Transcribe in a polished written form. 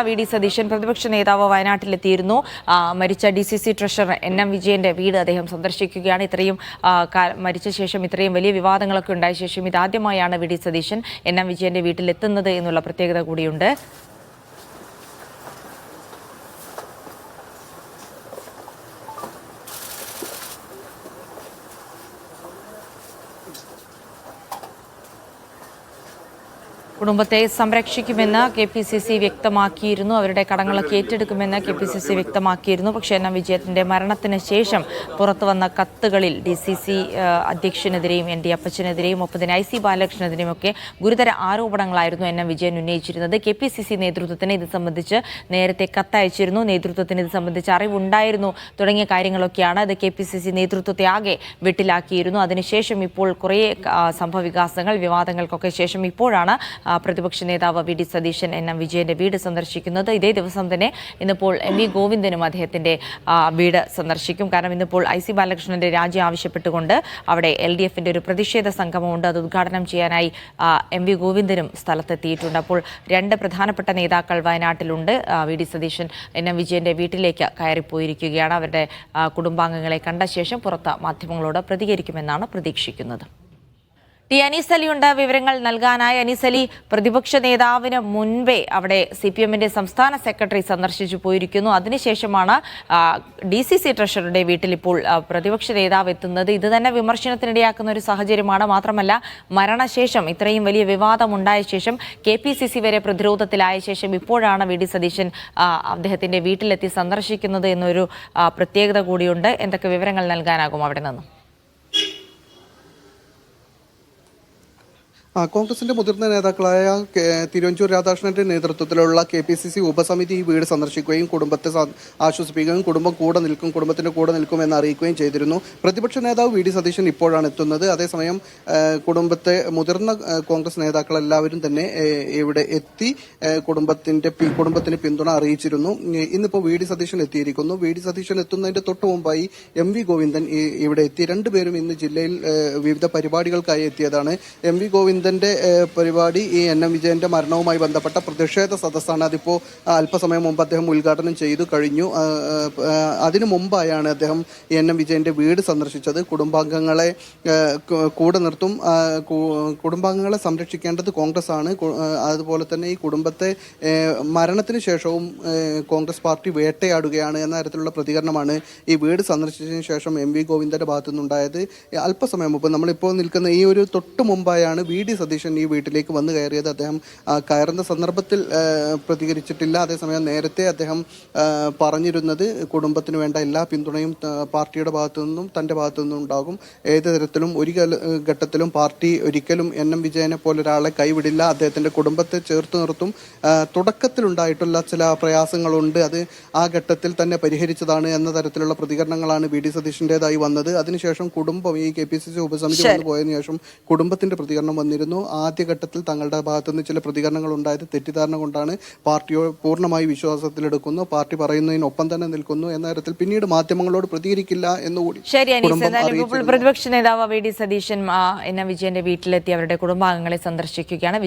V D Satheesan പ്രതിപക്ഷ നേതാവ് വയനാട്ടിലെത്തിയിരുന്നു. മരിച്ച DCC ട്രഷറർ NM വിജയന്റെ വീട് അദ്ദേഹം സന്ദർശിക്കുകയാണ്. ഇത്രയും മരിച്ച ശേഷം ഇത്രയും വലിയ വിവാദങ്ങളൊക്കെ ഉണ്ടായ ശേഷം ഇതാദ്യമായാണ് വി ഡി സതീശൻ NM വിജയന്റെ വീട്ടിലെത്തുന്നത് എന്നുള്ള പ്രത്യേകത കൂടിയുണ്ട്. കുടുംബത്തെ സംരക്ഷിക്കുമെന്ന് KPCC വ്യക്തമാക്കിയിരുന്നു. അവരുടെ കടങ്ങളൊക്കെ ഏറ്റെടുക്കുമെന്ന് KPCC വ്യക്തമാക്കിയിരുന്നു. പക്ഷേ NM വിജയത്തിന്റെ മരണത്തിന് ശേഷം പുറത്തു വന്ന കത്തുകളിൽ DCC അധ്യക്ഷനെതിരെയും ND അപ്പച്ചനെതിരെയും ഒപ്പം തന്നെ IC ബാലകൃഷ്ണനെതിരെയും ഒക്കെ ഗുരുതര ആരോപണങ്ങളായിരുന്നു NM വിജയൻ ഉന്നയിച്ചിരുന്നത്. KPCC നേതൃത്വത്തിന് ഇത് സംബന്ധിച്ച് നേരത്തെ കത്തയച്ചിരുന്നു. നേതൃത്വത്തിന് ഇത് സംബന്ധിച്ച് അറിവുണ്ടായിരുന്നു തുടങ്ങിയ കാര്യങ്ങളൊക്കെയാണ്. അത് KPCC നേതൃത്വത്തെ ആകെ വെട്ടിലാക്കിയിരുന്നു. അതിനുശേഷം ഇപ്പോൾ കുറേ സംഭവവികാസങ്ങൾ വിവാദങ്ങൾക്കൊക്കെ ശേഷം ഇപ്പോഴാണ് പ്രതിപക്ഷ നേതാവ് വി ഡി സതീശൻ NM വിജയന്റെ വീട് സന്ദർശിക്കുന്നത്. ഇതേ ദിവസം തന്നെ ഇന്നിപ്പോൾ MV ഗോവിന്ദനും അദ്ദേഹത്തിന്റെ വീട് സന്ദർശിക്കും. കാരണം ഇന്നിപ്പോൾ IC ബാലകൃഷ്ണന്റെ രാജി ആവശ്യപ്പെട്ടുകൊണ്ട് അവിടെ LDFന്റെ ഒരു പ്രതിഷേധ സംഗമമുണ്ട്. അത് ഉദ്ഘാടനം ചെയ്യാനായി MV ഗോവിന്ദനും സ്ഥലത്തെത്തിയിട്ടുണ്ട്. അപ്പോൾ രണ്ട് പ്രധാനപ്പെട്ട നേതാക്കൾ വയനാട്ടിലുണ്ട്. വി ഡി സതീശൻ NM വിജയന്റെ വീട്ടിലേക്ക് കയറിപ്പോയിരിക്കുകയാണ്. അവരുടെ കുടുംബാംഗങ്ങളെ കണ്ട ശേഷം പുറത്ത് മാധ്യമങ്ങളോട് പ്രതികരിക്കുമെന്നാണ് പ്രതീക്ഷിക്കുന്നത്. അനീസ് അലിയുണ്ട് വിവരങ്ങൾ നൽകാനായി. അനീസ് അലി, പ്രതിപക്ഷ നേതാവിന് മുൻപേ അവിടെ CPMന്റെ സംസ്ഥാന സെക്രട്ടറി സന്ദർശിച്ചു പോയിരിക്കുന്നു. അതിനുശേഷമാണ് DCC ട്രഷറുടെ വീട്ടിൽ ഇപ്പോൾ പ്രതിപക്ഷ നേതാവ് എത്തുന്നത്. ഇത് തന്നെ വിമർശനത്തിനിടയാക്കുന്ന ഒരു സാഹചര്യമാണ്. മാത്രമല്ല മരണശേഷം ഇത്രയും വലിയ വിവാദമുണ്ടായ ശേഷം KPCC വരെ പ്രതിരോധത്തിലായ ശേഷം ഇപ്പോഴാണ് വി ഡി സതീശൻ അദ്ദേഹത്തിന്റെ വീട്ടിലെത്തി സന്ദർശിക്കുന്നത് എന്നൊരു പ്രത്യേകത കൂടിയുണ്ട്. എന്തൊക്കെ വിവരങ്ങൾ നൽകാനാകും അവിടെ നിന്ന്? കോൺഗ്രസിന്റെ മുതിർന്ന നേതാക്കളായ തിരുവഞ്ചൂർ രാധാകൃഷ്ണന്റെ നേതൃത്വത്തിലുള്ള KPCC ഉപസമിതി ഈ വീട് സന്ദർശിക്കുകയും കുടുംബത്തെ ആശ്വസിപ്പിക്കുകയും കുടുംബം കൂടെ നിൽക്കും, കുടുംബത്തിന്റെ കൂടെ നിൽക്കും എന്ന് അറിയിക്കുകയും ചെയ്തിരുന്നു. പ്രതിപക്ഷ നേതാവ് വി ഡി സതീശൻ ഇപ്പോഴാണ് എത്തുന്നത്. അതേസമയം കുടുംബത്തെ മുതിർന്ന കോൺഗ്രസ് നേതാക്കളെല്ലാവരും തന്നെ ഇവിടെ എത്തി കുടുംബത്തിന് പിന്തുണ അറിയിച്ചിരുന്നു. ഇന്നിപ്പോൾ വി ഡി സതീശൻ എത്തിയിരിക്കുന്നു. വി ഡി സതീശൻ എത്തുന്നതിന്റെ തൊട്ടു മുമ്പായി MV ഗോവിന്ദൻ ഇവിടെ എത്തി. രണ്ടുപേരും ഇന്ന് ജില്ലയിൽ വിവിധ പരിപാടികൾക്കായി എത്തിയതാണ്. MV ഗോവിന്ദന്റെ പരിപാടി ഈ NM വിജയന്റെ മരണവുമായി ബന്ധപ്പെട്ട പ്രതിഷേധ സദസ്സാണ്. അതിപ്പോൾ അല്പസമയം മുമ്പ് അദ്ദേഹം ഉദ്ഘാടനം ചെയ്തു കഴിഞ്ഞു. അതിനു മുമ്പായാണ് അദ്ദേഹം NM വിജയന്റെ വീട് സന്ദർശിച്ചത്. കുടുംബാംഗങ്ങളെ കൂടെ നിർത്തും, കുടുംബാംഗങ്ങളെ സംരക്ഷിക്കേണ്ടത് കോൺഗ്രസ് ആണ്. അതുപോലെ തന്നെ ഈ കുടുംബത്തെ മരണത്തിന് ശേഷവും കോൺഗ്രസ് പാർട്ടി വേട്ടയാടുകയാണ് എന്ന തരത്തിലുള്ള പ്രതികരണമാണ് ഈ വീട് സന്ദർശിച്ചതിന് ശേഷം MV ഗോവിന്ദന്റെ ഭാഗത്തു നിന്നുണ്ടായത്. അല്പസമയം മുമ്പ് നമ്മളിപ്പോൾ നിൽക്കുന്ന ഈ ഒരു തൊട്ടു മുമ്പായാണ് വി ഡി സതീശൻ ഈ വീട്ടിലേക്ക് വന്നു കയറിയത്. അദ്ദേഹം കയറുന്ന സന്ദർഭത്തിൽ പ്രതികരിച്ചിട്ടില്ല. അതേസമയം നേരത്തെ അദ്ദേഹം പറഞ്ഞിരുന്നത് കുടുംബത്തിന് വേണ്ട എല്ലാ പിന്തുണയും പാർട്ടിയുടെ ഭാഗത്തു നിന്നും തന്റെ ഭാഗത്തു നിന്നും ഉണ്ടാകും. ഏത് തരത്തിലും ഒരു ഘട്ടത്തിലും പാർട്ടി ഒരിക്കലും NM വിജയനെ പോലെ ഒരാളെ കൈവിടില്ല, അദ്ദേഹത്തിന്റെ കുടുംബത്തെ ചേർത്ത് നിർത്തും. തുടക്കത്തിലുണ്ടായിട്ടുള്ള ചില പ്രയാസങ്ങളുണ്ട്, അത് ആ ഘട്ടത്തിൽ തന്നെ പരിഹരിച്ചതാണ് എന്ന തരത്തിലുള്ള പ്രതികരണങ്ങളാണ് വി ഡി സതീശന്റേതായി വന്നത്. അതിനുശേഷം കുടുംബം ഈ KPCC ഉപസമിതി വന്നു പോയതിനു ശേഷം കുടുംബത്തിന്റെ പ്രതികരണം വന്നിരുന്നു. ആദ്യഘട്ടത്തിൽ തങ്ങളുടെ ഭാഗത്തുനിന്ന് ചില പ്രതികരണങ്ങൾ ഉണ്ടായത് തെറ്റിദ്ധാരണ കൊണ്ടാണ്, പാർട്ടിയോ പൂർണ്ണമായി വിശ്വാസത്തിലെടുക്കുന്നു, പാർട്ടി പറയുന്നതിനൊപ്പം തന്നെ നിൽക്കുന്നു എന്ന തരത്തിൽ പിന്നീട് മാധ്യമങ്ങളോട് പ്രതികരിക്കില്ല എന്നുകൂടി പ്രതിപക്ഷ നേതാവ് വി ഡി സതീശൻ NM വിജയന്റെ വീട്ടിലെത്തി അവരുടെ കുടുംബാംഗങ്ങളെ സന്ദർശിക്കുകയാണ്.